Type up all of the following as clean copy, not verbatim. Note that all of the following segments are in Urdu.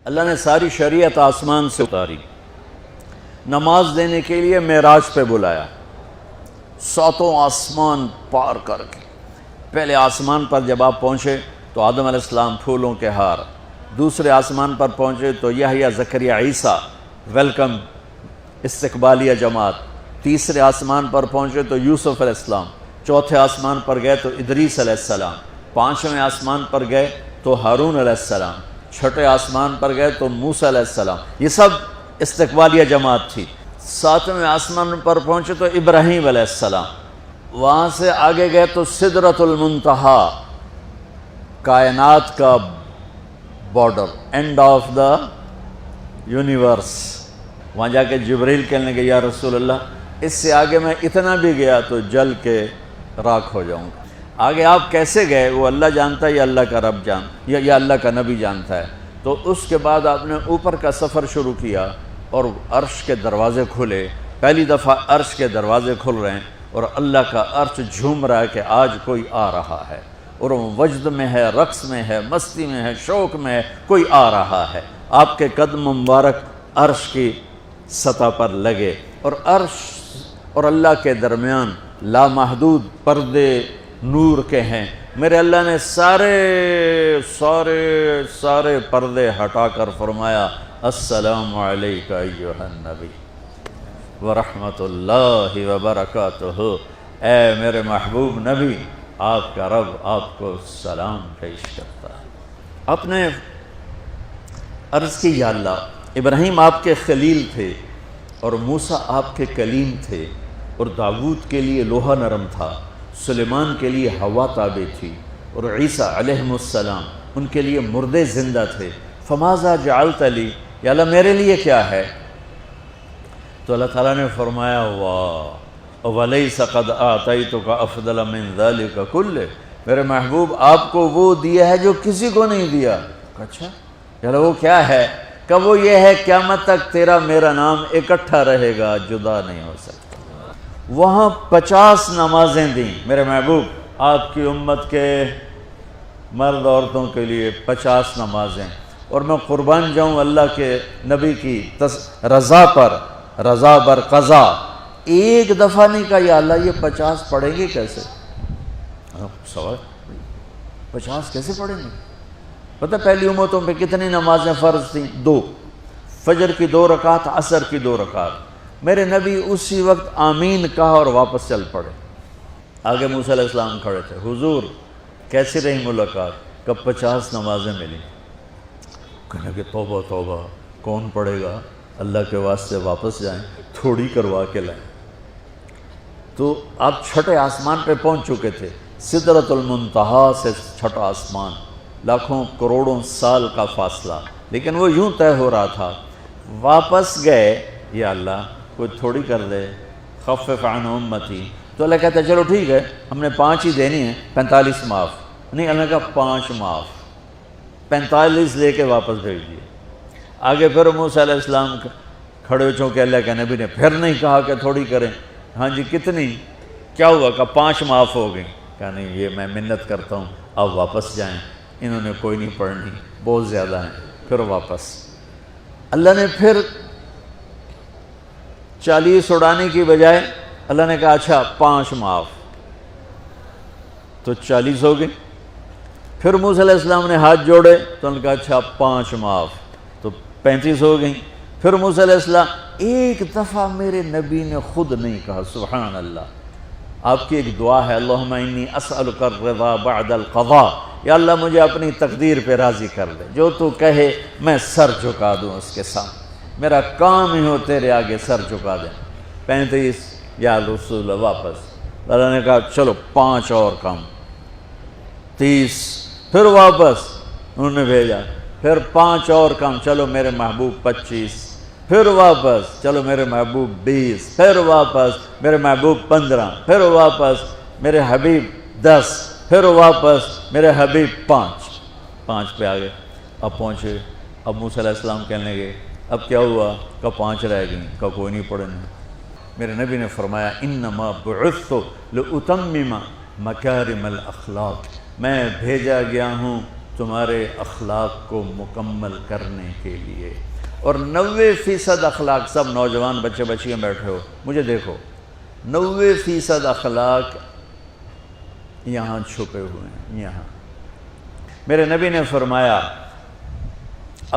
اللہ نے ساری شریعت آسمان سے اتاری، نماز دینے کے لیے معراج پہ بلایا، ساتوں آسمان پار کر کے۔ پہلے آسمان پر جب آپ پہنچے تو آدم علیہ السلام پھولوں کے ہار، دوسرے آسمان پر پہنچے تو یحییٰ زکریا عیسیٰ ویلکم استقبالیہ جماعت، تیسرے آسمان پر پہنچے تو یوسف علیہ السلام، چوتھے آسمان پر گئے تو ادریس علیہ السلام، پانچویں آسمان پر گئے تو ہارون علیہ السلام، چھٹے آسمان پر گئے تو موسیٰ علیہ السلام۔ یہ سب استقبالیہ جماعت تھی۔ ساتویں آسمان پر پہنچے تو ابراہیم علیہ السلام، وہاں سے آگے گئے تو سدرۃ المنتہا، کائنات کا border, and of the universe. وہاں جا کے جبریل کہنے لگے یا رسول اللہ اس سے آگے میں اتنا بھی گیا تو جل کے راکھ ہو جاؤں گا۔ آگے آپ کیسے گئے وہ اللہ جانتا ہے یا اللہ کا رب یا اللہ کا نبی جانتا ہے۔ تو اس کے بعد آپ نے اوپر کا سفر شروع کیا اور عرش کے دروازے کھلے، پہلی دفعہ عرش کے دروازے کھل رہے ہیں اور اللہ کا عرش جھوم رہا ہے کہ آج کوئی آ رہا ہے، اور وہ وجد میں ہے، رقص میں ہے، مستی میں ہے، شوق میں ہے، کوئی آ رہا ہے۔ آپ کے قدم مبارک عرش کی سطح پر لگے، اور عرش اور اللہ کے درمیان لامحدود پردے نور کے ہیں۔ میرے اللہ نے سارے پردے ہٹا کر فرمایا السلام علیکہ ایھا النبی ورحمۃ اللہ وبرکاتہ۔ اے میرے محبوب نبی، آپ کا رب آپ کو سلام پیش کرتا ہے۔ آپ نے عرض کی یا اللہ ابراہیم آپ کے خلیل تھے اور موسیٰ آپ کے کلیم تھے، اور داؤد کے لیے لوہا نرم تھا، سلیمان کے لیے ہوا تابع تھی، اور عیسیٰ علیہ السلام ان کے لیے مردے زندہ تھے۔ فماذا جعلت لی، یا اللہ میرے لیے کیا ہے؟ تو اللہ تعالیٰ نے فرمایا واہ ولیس قد آتیتک افضل من ذلک کلہ، میرے محبوب آپ کو وہ دیا ہے جو کسی کو نہیں دیا۔ اچھا یا اللہ وہ کیا ہے؟ کہ وہ یہ ہے قیامت تک تیرا میرا نام اکٹھا رہے گا، جدا نہیں ہو سکتا۔ وہاں 50 نمازیں دیں میرے محبوب، آپ کی امت کے مرد عورتوں کے لیے 50 نمازیں، اور میں قربان جاؤں اللہ کے نبی کی رضا بر قضا۔ ایک دفعہ نہیں کہا یا اللہ یہ 50 پڑھیں گے کیسے؟ سوال 50 کیسے پڑھیں گے؟ پتہ پہلی امتوں پہ کتنی نمازیں فرض تھیں؟ 2، فجر کی 2 رکعت، عصر کی 2 رکعت۔ میرے نبی اسی وقت آمین کہا اور واپس چل پڑے۔ آگے موسیٰ علیہ السلام کھڑے تھے، حضور کیسی رہی ملاقات؟ کب 50 نمازیں ملی۔ کہنے کہ توبہ توبہ کون پڑھے گا، اللہ کے واسطے واپس جائیں، تھوڑی کروا کے لائیں۔ تو آپ چھٹے آسمان پہ پہنچ چکے تھے، سدرۃ المنتہا سے چھٹا آسمان، لاکھوں کروڑوں سال کا فاصلہ، لیکن وہ یوں طے ہو رہا تھا۔ واپس گئے، یا اللہ کوئی تھوڑی کر دے، خفف عن امتی۔ تو اللہ کہتا ہے چلو ٹھیک ہے، ہم نے 5 ہی دینی ہیں، 45 معاف نہیں۔ اللہ کا 5 معاف، 45 لے کے واپس بھیج دیے۔ آگے پھر موسیٰ علیہ السلام کھڑے ہو، چونکہ اللہ کے نبی نے پھر نہیں کہا کہ تھوڑی کریں۔ ہاں جی کتنی؟ کیا ہوا؟ کہ 5 معاف ہو گئی۔ کہا نہیں یہ میں منت کرتا ہوں، آپ واپس جائیں، انہوں نے کوئی نہیں پڑھنی، بہت زیادہ ہیں۔ پھر واپس اللہ نے پھر 40 اڑانے کی بجائے اللہ نے کہا اچھا 5 معاف، تو 40 ہو گئی۔ پھر موسیٰ علیہ السلام نے ہاتھ جوڑے تو انہوں نے کہا اچھا 5 معاف، تو 35 ہو گئیں۔ پھر موسیٰ علیہ السلام ایک دفعہ میرے نبی نے خود نہیں کہا، سبحان اللہ۔ آپ کی ایک دعا ہے اللہم انی اسألک الرضا بعد القضاء، یا اللہ مجھے اپنی تقدیر پہ راضی کر دے، جو تو کہے میں سر جھکا دوں اس کے سامنے، میرا کام ہی ہو تیرے آگے سر جھکا دیں۔ 35 یا رسول اللہ واپس۔ اللہ نے کہا چلو 5 اور کم، 30۔ پھر واپس انہوں نے بھیجا، پھر 5 اور کم، چلو میرے محبوب 25۔ پھر واپس چلو میرے محبوب 20۔ پھر واپس میرے محبوب 15۔ پھر واپس میرے حبیب 10۔ پھر واپس میرے حبیب 5 پہ آگے۔ اب پہنچے، اب موسیٰ علیہ السلام کہنے لگے اب کیا ہوا؟ کہ 5 رہ گئیں، کہ کوئی نہیں پڑھنے۔ میرے نبی نے فرمایا انما بعثت لاتمم مکارم الاخلاق، میں بھیجا گیا ہوں تمہارے اخلاق کو مکمل کرنے کے لیے۔ اور 90% اخلاق، سب نوجوان بچے بچیاں بیٹھے ہو مجھے دیکھو، 90% اخلاق یہاں چھپے ہوئے ہیں۔ یہاں میرے نبی نے فرمایا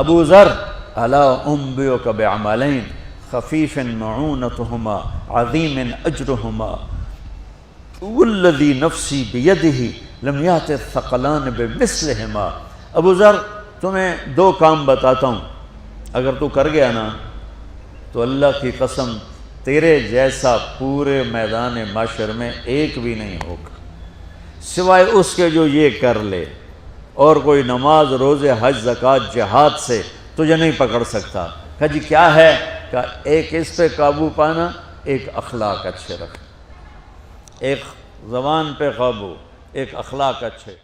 ابو ذر الا انبئک بعملین خفیف معونتہما عظیم اجرہما والذی نفسی بیدہ لم یأت الثقلان بمثلہما۔ ابو ذر تمہیں 2 کام بتاتا ہوں، اگر تو کر گیا نا تو اللہ کی قسم تیرے جیسا پورے میدان معاشر میں ایک بھی نہیں ہوگا سوائے اس کے جو یہ کر لے، اور کوئی نماز روزے حج زکوٰۃ جہاد سے تجھے نہیں پکڑ سکتا۔ کہا جی کیا ہے؟ کہا ایک اس پہ قابو پانا، ایک اخلاق اچھے رکھنا، ایک زبان پہ قابو، ایک اخلاق اچھے۔